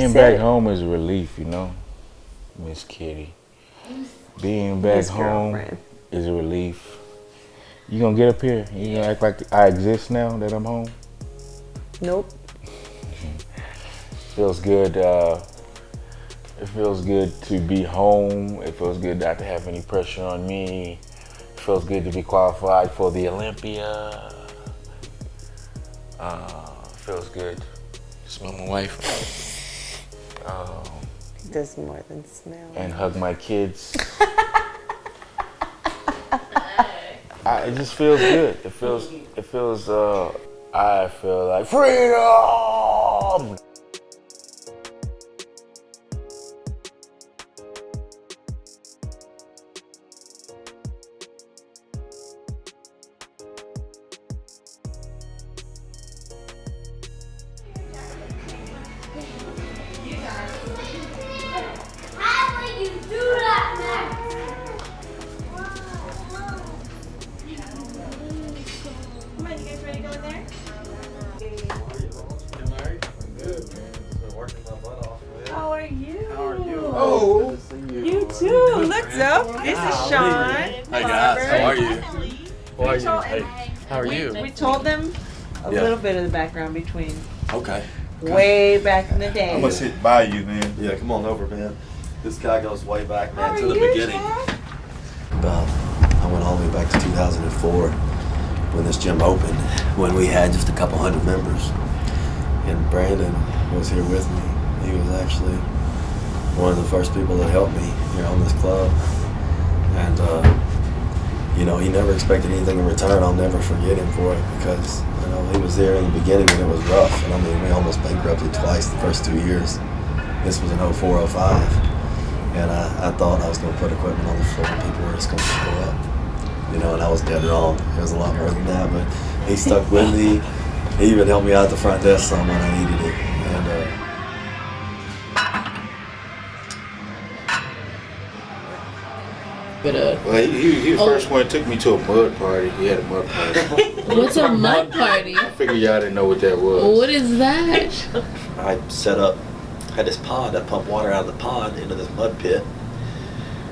Being back home is a relief, you know, Miss Kitty. Being back home is a relief. You gonna get up here? You gonna act like I exist now that I'm home? Nope. Feels good. It feels good to be home. It feels good not to have any pressure on me. It feels good to be qualified for the Olympia. Feels good to smell my wife. Does more than smell. And hug my kids. It just feels good. It feels. I feel like freedom. How are you? Oh, you too. Look, Zoe. This is Sean. Hey guys, how are you? How are you? We told them a little bit of the background between. Okay. Way back in the day. I'm gonna sit by you, man. Yeah, come on over, man. This guy goes way back, man, How to are the you, beginning. Chad? I went all the way back to 2004 when this gym opened, when we had just a couple hundred members. And Brandon was here with me. He was actually one of the first people that helped me here on this club. And, you know, he never expected anything in return. I'll never forget him for it because, you know, he was there in the beginning and it was rough. And I mean, we almost bankrupted twice the first 2 years. This was in 04, 05. And I thought I was going to put equipment on the floor and people were just going to show up. You know, and I was dead wrong. It was a lot more than that, but he stuck with me. He even helped me out at the front desk some when I needed it. And, Well, he was the first one that took me to a mud party. He had a mud party. What's a mud party? I figured y'all didn't know what that was. What is that? I set up, had this pond. I pumped water out of the pond into this mud pit.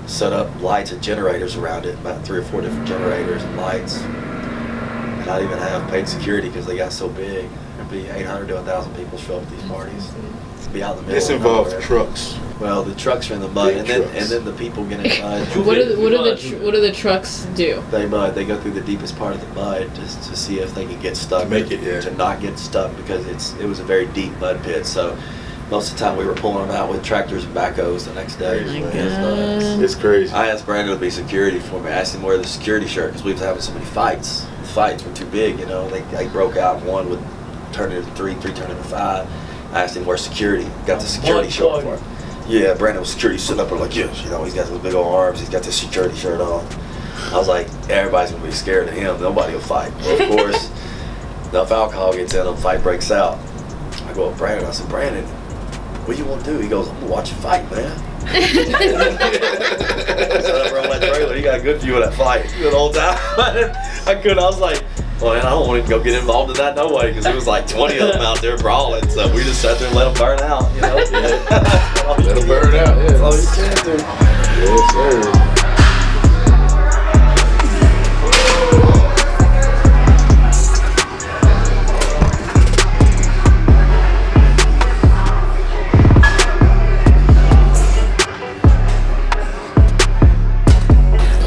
Set up lights and generators around it, about 3 or 4 different generators and lights. And I didn't even have paid security because they got so big. There'd be 800 to 1,000 people show up at these parties. Be out in the middle. This involves trucks. Well, the trucks are in the mud, Big and then the people get inside. What do the trucks do? They go through the deepest part of the mud just to see if they can get stuck. To not get stuck because it was a very deep mud pit. So most of the time we were pulling them out with tractors and backhoes the next day. It's crazy. I asked Brandy to be security for me. I asked him to wear the security shirt because we was having so many fights. The fights were too big, you know. They broke out. One would turn into 3 turned into 5. I asked him to wear security. Got the security shirt for him. Yeah, Brandon was security sitting up there like, yes, you know, he's got those big old arms. He's got this security shirt on. I was like, everybody's gonna be scared of him. Nobody will fight. Well, of course, enough alcohol gets in him, fight breaks out. I go up to Brandon. I said, Brandon, what do you want to do? He goes, I'm gonna watch you fight, man. Sat up there on that trailer. He got a good view of that fight the whole time. I couldn't. I was like, well, man, I don't want to go get involved in that no way because there was like 20 of them out there brawling. So we just sat there and let them burn out, you know. Let them burn out. Yeah. That's all you can do. Yes, sir.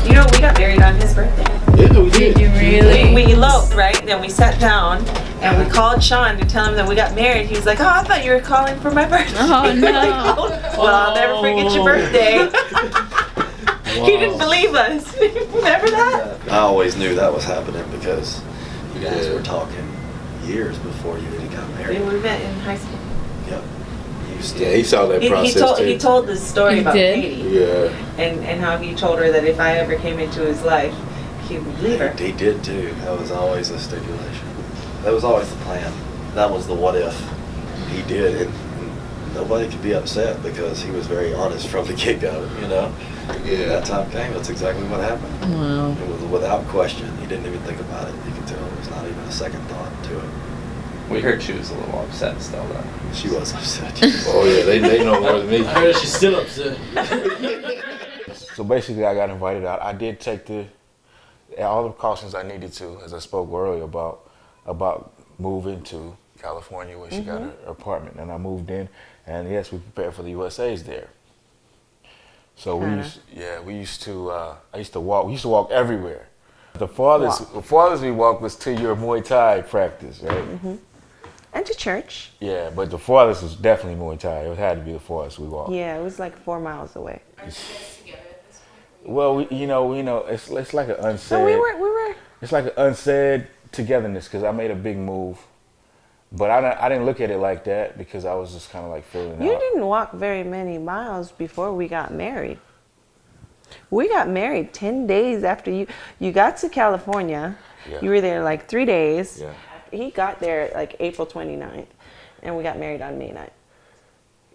You know, we got married on his birthday. Yeah, we did. Did you really? We eloped, right? Then we sat down and we called Sean to tell him that we got married. He was like, oh, I thought you were calling for my birthday. Oh, no. Well, I'll never forget your birthday. He didn't believe us. Remember that? I always knew that was happening because you guys were talking years before you even got married. We met in high school. Yep. Yeah, he saw that process too. He told the story He about did? Katie. Yeah. And how he told her that if I ever came into his life, he would leave her. He did too. That was always a stipulation. That was always the plan. That was the what if. He did, and nobody could be upset because he was very honest from the get-go, you know? Yeah. That time came, that's exactly what happened. Wow. It was without question. He didn't even think about it. You could tell there was not even a second thought to it. We heard she was a little upset still, though. She was upset. Oh yeah, they know more than me. I heard she's still upset. So basically, I got invited out. I did take all the precautions I needed to, as I spoke earlier about moving to California where she got her apartment, and I moved in, and yes, we prepared for the USA's there. So I used to walk everywhere. The farthest we walked was to your Muay Thai practice, right? And to church. Yeah, but the farthest was definitely Muay Thai. It had to be the farthest we walked. Yeah, it was like 4 miles away. Are you guys together at this point? Well, we know, it's like an unsaid. So we were. It's like an unsaid togetherness because I made a big move, but I didn't look at it like that because I was just kind of like feeling You out. didn't walk very many miles before we got married. We got married 10 days after you got to California. Yeah. You were there like 3 days. Yeah. He got there like April 29th, and we got married on May 9th.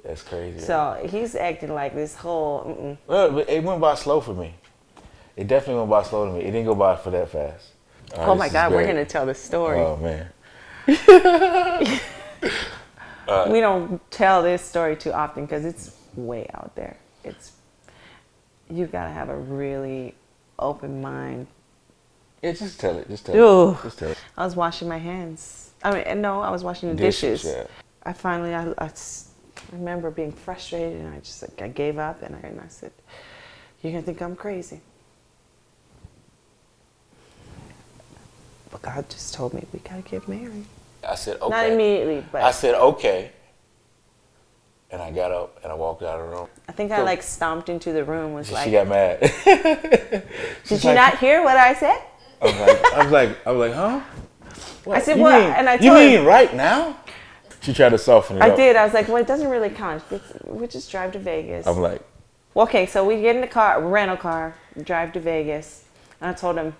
That's crazy. So he's acting like this whole. Well, it went by slow for me. It definitely went by slow to me. It didn't go by for that fast. Oh my God, we're gonna tell the story. Oh man. We don't tell this story too often because it's way out there. You've got to have a really open mind. Yeah, just tell it. Ooh. Just tell it. I was washing my hands. I was washing the dishes. Yeah. I finally, I remember being frustrated, and I gave up, and I said, "You're gonna think I'm crazy." But God just told me we gotta get married. I said okay. Not immediately, but I said okay. And I got up and I walked out of the room. I think I stomped into the room. She got mad. Did you not hear what I said? I was like, huh? What? I said, what? And I told her. You mean right now? She tried to soften it up. I did. I was like, well, it doesn't really count. We just drive to Vegas. I'm like, well, okay, so we get in the car, rental car, drive to Vegas. And I told him,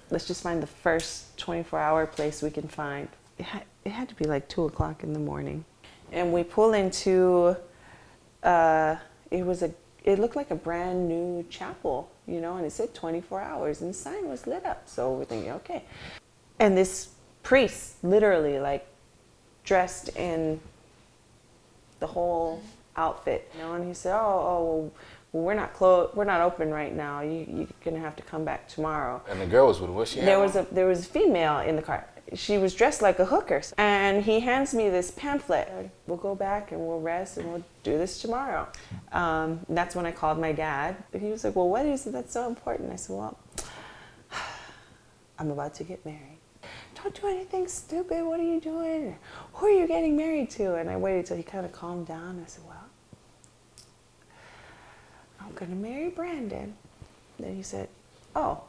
let's just find the first 24-hour place we can find. It had to be like 2 o'clock in the morning. And we pull into, it looked like a brand new chapel, and it said 24 hours, and the sign was lit up. So we're thinking, okay. And this priest, literally, dressed in the whole outfit, and he said, well, we're not open right now. You're gonna have to come back tomorrow. And the girl was with what she had? There was a female in the car. She was dressed like a hooker. And he hands me this pamphlet. We'll go back and we'll rest and we'll do this tomorrow. That's when I called my dad. He was like, well, what is it that's so important? I said, well, I'm about to get married. Don't do anything stupid. What are you doing? Who are you getting married to? And I waited till he kind of calmed down. I said, well, I'm going to marry Brandon. Then he said, oh,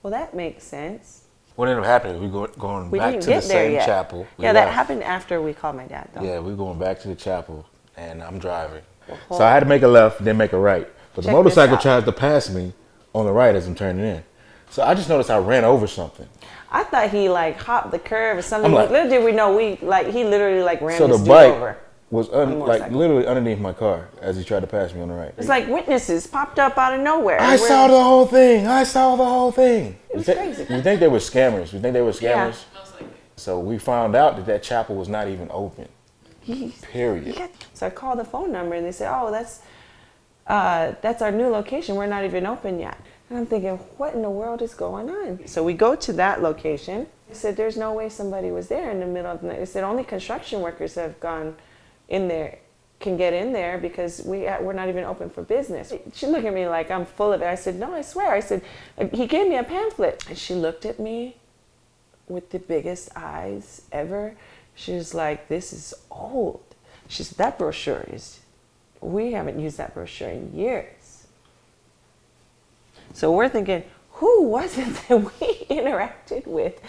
well, that makes sense. What ended up happening? We going back to the same chapel. Yeah, that happened after we called my dad, though. Yeah, we're going back to the chapel, and I'm driving. So I had to make a left, then make a right. But the motorcycle tries to pass me on the right as I'm turning in. So I just noticed I ran over something. I thought he hopped the curb or something. Little did we know he literally ran so this the dude bike over. Was literally underneath my car as he tried to pass me on the right. It's like witnesses popped up out of nowhere. I saw the whole thing. It was crazy. We think they were scammers. Yeah. So we found out that chapel was not even open. Period. Yeah. So I called the phone number and they said, oh, that's our new location. We're not even open yet. And I'm thinking, what in the world is going on? So we go to that location. They said, there's no way somebody was there in the middle of the night. They said, only construction workers have gone in there, can get in there because we're not even open for business. She looked at me like I'm full of it. I said, no, I swear. I said, he gave me a pamphlet. And she looked at me with the biggest eyes ever. She was like, this is old. She said, that brochure we haven't used that brochure in years. So we're thinking, who was it that we interacted with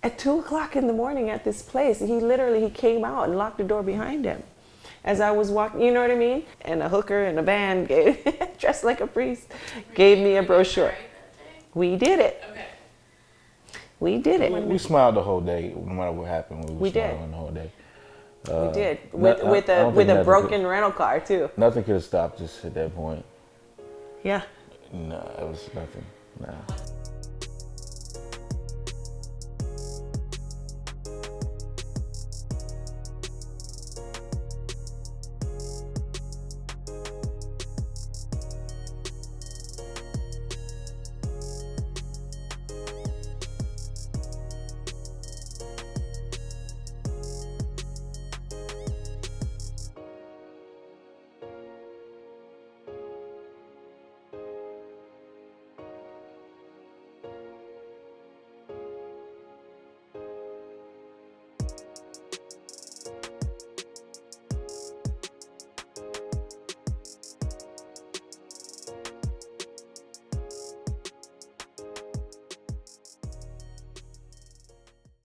at 2 o'clock in the morning at this place? He came out and locked the door behind him as I was walking, you know what I mean? And a hooker and a band dressed like a priest gave me a brochure. We did it. Okay. We did it. We smiled the whole day, no matter what happened. We did. The whole day. We did with a broken rental car too. Nothing could have stopped us at that point. Yeah. No, it was nothing. No.